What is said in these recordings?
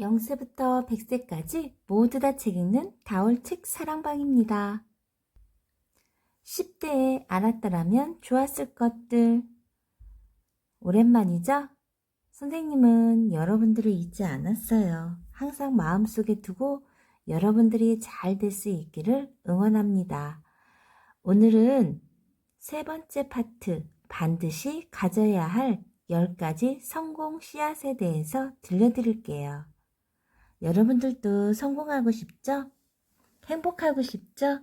0세부터 100세까지 모두 다 책 읽는 다올책 사랑방입니다. 10대에 알았더라면 좋았을 것들. 오랜만이죠? 선생님은 여러분들을 잊지 않았어요. 항상 마음속에 두고 여러분들이 잘 될 수 있기를 응원합니다. 오늘은 세 번째 파트, 반드시 가져야 할 10가지 성공 씨앗에 대해서 들려드릴게요. 여러분들도 성공하고 싶죠? 행복하고 싶죠?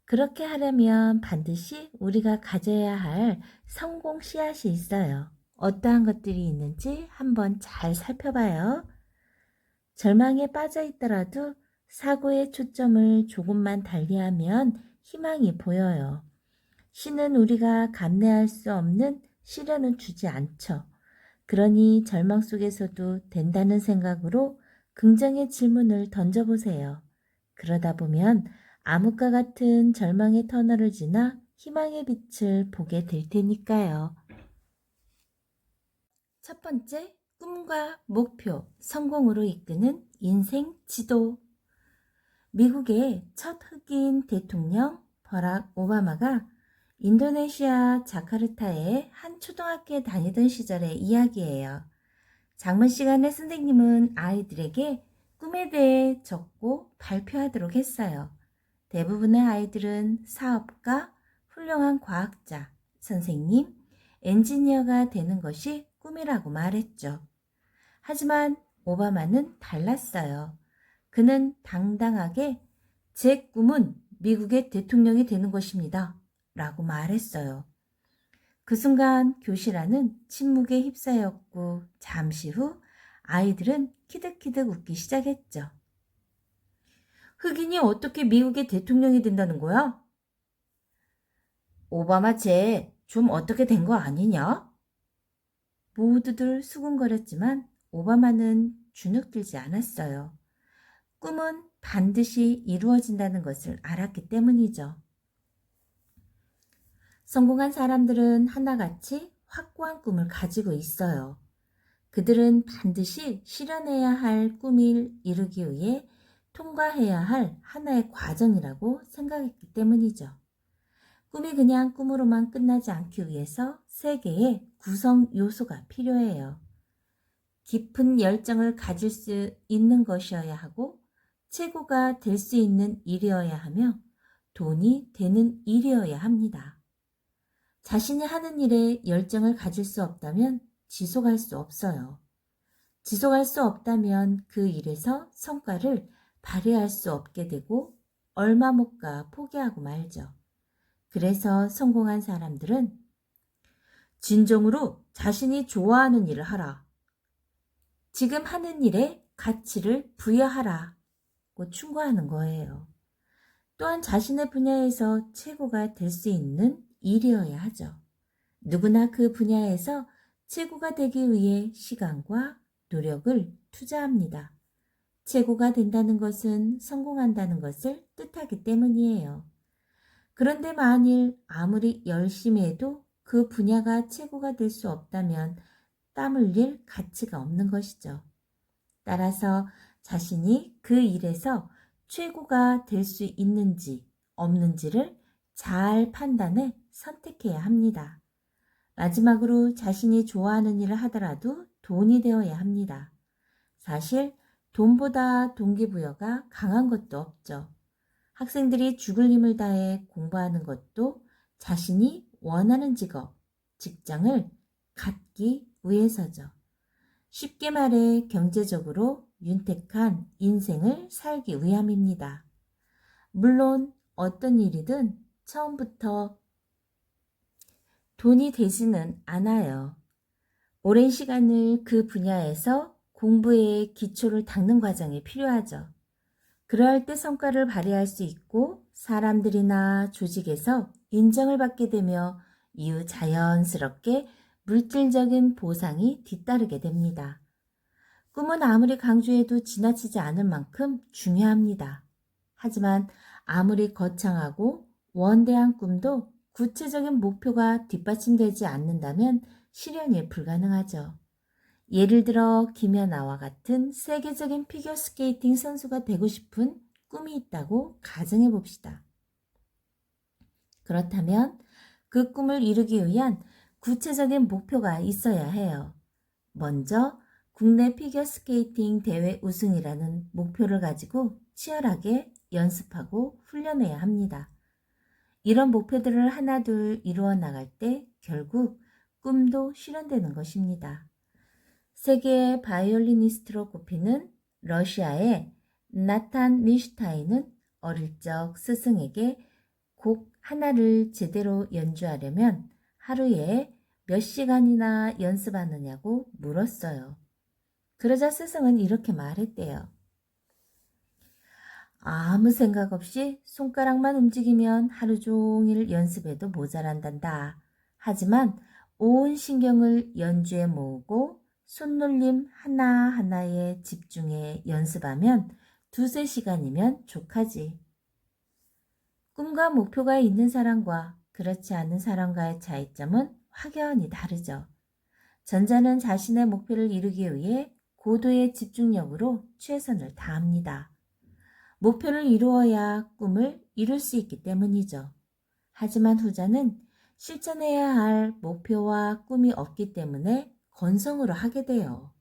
그렇게 하려면 반드시 우리가 가져야 할 성공 씨앗이 있어요. 어떠한 것들이 있는지 한번 잘 살펴봐요. 절망에 빠져 있더라도 사고의 초점을 조금만 달리하면 희망이 보여요. 신은 우리가 감내할 수 없는 시련은 주지 않죠. 그러니 절망 속에서도 된다는 생각으로 긍정의 질문을 던져보세요. 그러다 보면 암흑과 같은 절망의 터널을 지나 희망의 빛을 보게 될 테니까요. 첫 번째, 꿈과 목표, 성공으로 이끄는 인생 지도. 미국의 첫 흑인 대통령 버락 오바마가 인도네시아 자카르타의 한 초등학교에 다니던 시절의 이야기예요. 작문 시간에 선생님은 아이들에게 꿈에 대해 적고 발표하도록 했어요. 대부분의 아이들은 사업가, 훌륭한 과학자, 선생님, 엔지니어가 되는 것이 꿈이라고 말했죠. 하지만 오바마는 달랐어요. 그는 당당하게 제 꿈은 미국의 대통령이 되는 것입니다. 라고 말했어요. 그 순간 교실 안은 침묵에 휩싸였고 잠시 후 아이들은 키득키득 웃기 시작했죠. 흑인이 어떻게 미국의 대통령이 된다는 거야? 오바마 쟤 좀 어떻게 된 거 아니냐? 모두들 수군거렸지만 오바마는 주눅들지 않았어요. 꿈은 반드시 이루어진다는 것을 알았기 때문이죠. 성공한 사람들은 하나같이 확고한 꿈을 가지고 있어요. 그들은 반드시 실현해야 할 꿈을 이루기 위해 통과해야 할 하나의 과정이라고 생각했기 때문이죠. 꿈이 그냥 꿈으로만 끝나지 않기 위해서 3개의 구성 요소가 필요해요. 깊은 열정을 가질 수 있는 것이어야 하고, 최고가 될 수 있는 일이어야 하며, 돈이 되는 일이어야 합니다. 자신이 하는 일에 열정을 가질 수 없다면 지속할 수 없어요. 지속할 수 없다면 그 일에서 성과를 발휘할 수 없게 되고 얼마 못 가 포기하고 말죠. 그래서 성공한 사람들은 진정으로 자신이 좋아하는 일을 하라. 지금 하는 일에 가치를 부여하라고 충고하는 거예요. 또한 자신의 분야에서 최고가 될 수 있는 일이어야 하죠. 누구나 그 분야에서 최고가 되기 위해 시간과 노력을 투자합니다. 최고가 된다는 것은 성공한다는 것을 뜻하기 때문이에요. 그런데 만일 아무리 열심히 해도 그 분야가 최고가 될 수 없다면 땀 흘릴 가치가 없는 것이죠. 따라서 자신이 그 일에서 최고가 될 수 있는지 없는지를 잘 판단해 선택해야 합니다. 마지막으로 자신이 좋아하는 일을 하더라도 돈이 되어야 합니다. 사실 돈보다 동기부여가 강한 것도 없죠. 학생들이 죽을 힘을 다해 공부하는 것도 자신이 원하는 직업, 직장을 갖기 위해서죠. 쉽게 말해 경제적으로 윤택한 인생을 살기 위함입니다. 물론 어떤 일이든 처음부터 돈이 되지는 않아요. 오랜 시간을 그 분야에서 공부의 기초를 닦는 과정이 필요하죠. 그러할 때 성과를 발휘할 수 있고 사람들이나 조직에서 인정을 받게 되며 이후 자연스럽게 물질적인 보상이 뒤따르게 됩니다. 꿈은 아무리 강조해도 지나치지 않을 만큼 중요합니다. 하지만 아무리 거창하고 원대한 꿈도 구체적인 목표가 뒷받침되지 않는다면 실현이 불가능하죠. 예를 들어 김연아와 같은 세계적인 피겨스케이팅 선수가 되고 싶은 꿈이 있다고 가정해 봅시다. 그렇다면 그 꿈을 이루기 위한 구체적인 목표가 있어야 해요. 먼저 국내 피겨스케이팅 대회 우승이라는 목표를 가지고 치열하게 연습하고 훈련해야 합니다. 이런 목표들을 하나둘 이루어 나갈 때 결국 꿈도 실현되는 것입니다. 세계의 바이올리니스트로 꼽히는 러시아의 나탄 민슈타인은 어릴 적 스승에게 곡 하나를 제대로 연주하려면 하루에 몇 시간이나 연습하느냐고 물었어요. 그러자 스승은 이렇게 말했대요. 아무 생각 없이 손가락만 움직이면 하루 종일 연습해도 모자란단다. 하지만 온 신경을 연주에 모으고 손놀림 하나하나에 집중해 연습하면 두세 시간이면 족하지. 꿈과 목표가 있는 사람과 그렇지 않은 사람과의 차이점은 확연히 다르죠. 전자는 자신의 목표를 이루기 위해 고도의 집중력으로 최선을 다합니다. 목표를 이루어야 꿈을 이룰 수 있기 때문이죠. 하지만 후자는 실천해야 할 목표와 꿈이 없기 때문에 건성으로 하게 돼요.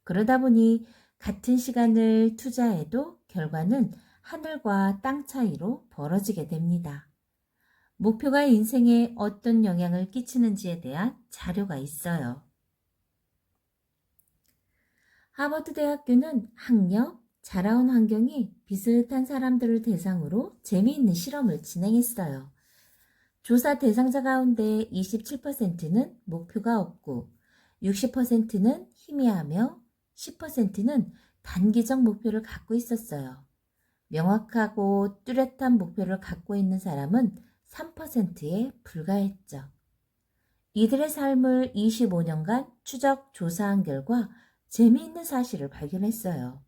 그러다 보니 같은 시간을 투자해도 결과는 하늘과 땅 차이로 벌어지게 됩니다. 목표가 인생에 어떤 영향을 끼치는지에 대한 자료가 있어요. 하버드 대학교는 학력, 자라온 환경이 비슷한 사람들을 대상으로 재미있는 실험을 진행했어요. 조사 대상자 가운데 27%는 목표가 없고 60%는 희미하며 10%는 단기적 목표를 갖고 있었어요. 명확하고 뚜렷한 목표를 갖고 있는 사람은 3%에 불과했죠. 이들의 삶을 25년간 추적 조사한 결과 재미있는 사실을 발견했어요.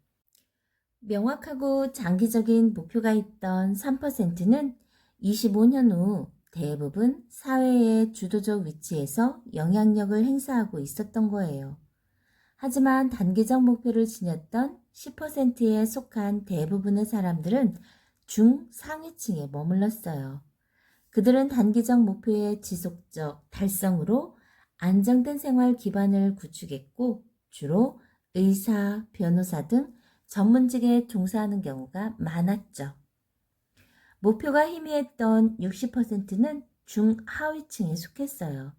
명확하고 장기적인 목표가 있던 3%는 25년 후 대부분 사회의 주도적 위치에서 영향력을 행사하고 있었던 거예요. 하지만 단기적 목표를 지녔던 10%에 속한 대부분의 사람들은 중상위층에 머물렀어요. 그들은 단기적 목표의 지속적 달성으로 안정된 생활 기반을 구축했고 주로 의사, 변호사 등 전문직에 종사하는 경우가 많았죠. 목표가 희미했던 60%는 중하위층에 속했어요.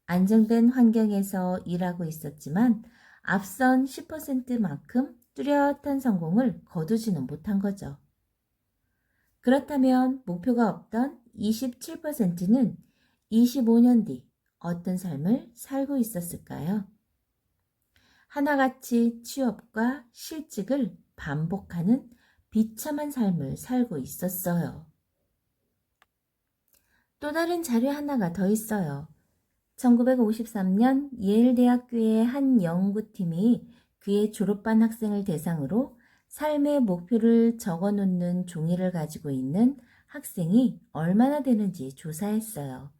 안정된 환경에서 일하고 있었지만 앞선 10%만큼 뚜렷한 성공을 거두지는 못한 거죠. 그렇다면 목표가 없던 27%는 25년 뒤 어떤 삶을 살고 있었을까요? 하나같이 취업과 실직을 반복하는 비참한 삶을 살고 있었어요. 또 다른 자료 하나가 더 있어요. 1953년 예일 대학교의 한 연구팀이 그의 졸업반 학생을 대상으로 삶의 목표를 적어 놓는 종이를 가지고 있는 학생이 얼마나 되는지 조사했어요.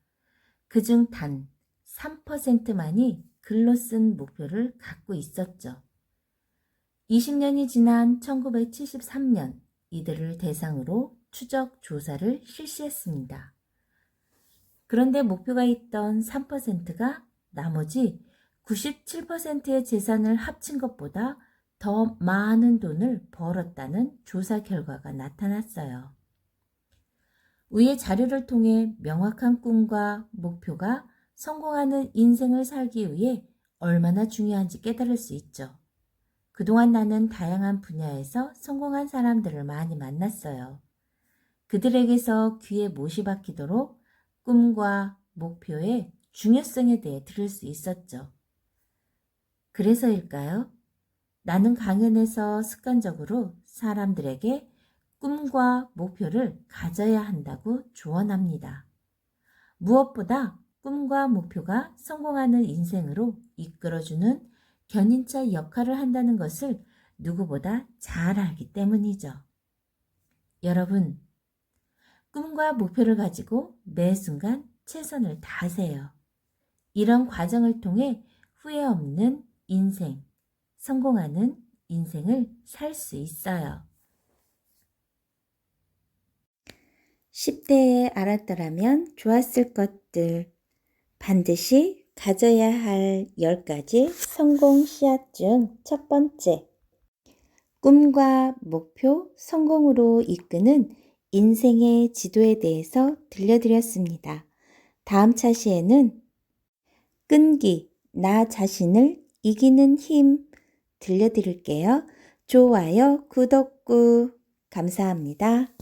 그중 단 3%만이 글로 쓴 목표를 갖고 있었죠. 20년이 지난 1973년 이들을 대상으로 추적 조사를 실시했습니다. 그런데 목표가 있던 3%가 나머지 97%의 재산을 합친 것보다 더 많은 돈을 벌었다는 조사 결과가 나타났어요. 위의 자료를 통해 명확한 꿈과 목표가 성공하는 인생을 살기 위해 얼마나 중요한지 깨달을 수 있죠. 그동안 나는 다양한 분야에서 성공한 사람들을 많이 만났어요. 그들에게서 귀에 못이 박히도록 꿈과 목표의 중요성에 대해 들을 수 있었죠. 그래서일까요? 나는 강연에서 습관적으로 사람들에게 꿈과 목표를 가져야 한다고 조언합니다. 무엇보다 꿈과 목표가 성공하는 인생으로 이끌어주는 견인차 역할을 한다는 것을 누구보다 잘 알기 때문이죠. 여러분, 꿈과 목표를 가지고 매 순간 최선을 다하세요. 이런 과정을 통해 후회 없는 인생, 성공하는 인생을 살 수 있어요. 10대에 알았더라면 좋았을 것들, 반드시 가져야 할 10가지 성공 씨앗 중 첫 번째, 꿈과 목표, 성공으로 이끄는 인생의 지도에 대해서 들려드렸습니다. 다음 차시에는 끈기, 나 자신을 이기는 힘 들려드릴게요. 좋아요, 구독 꾹 감사합니다.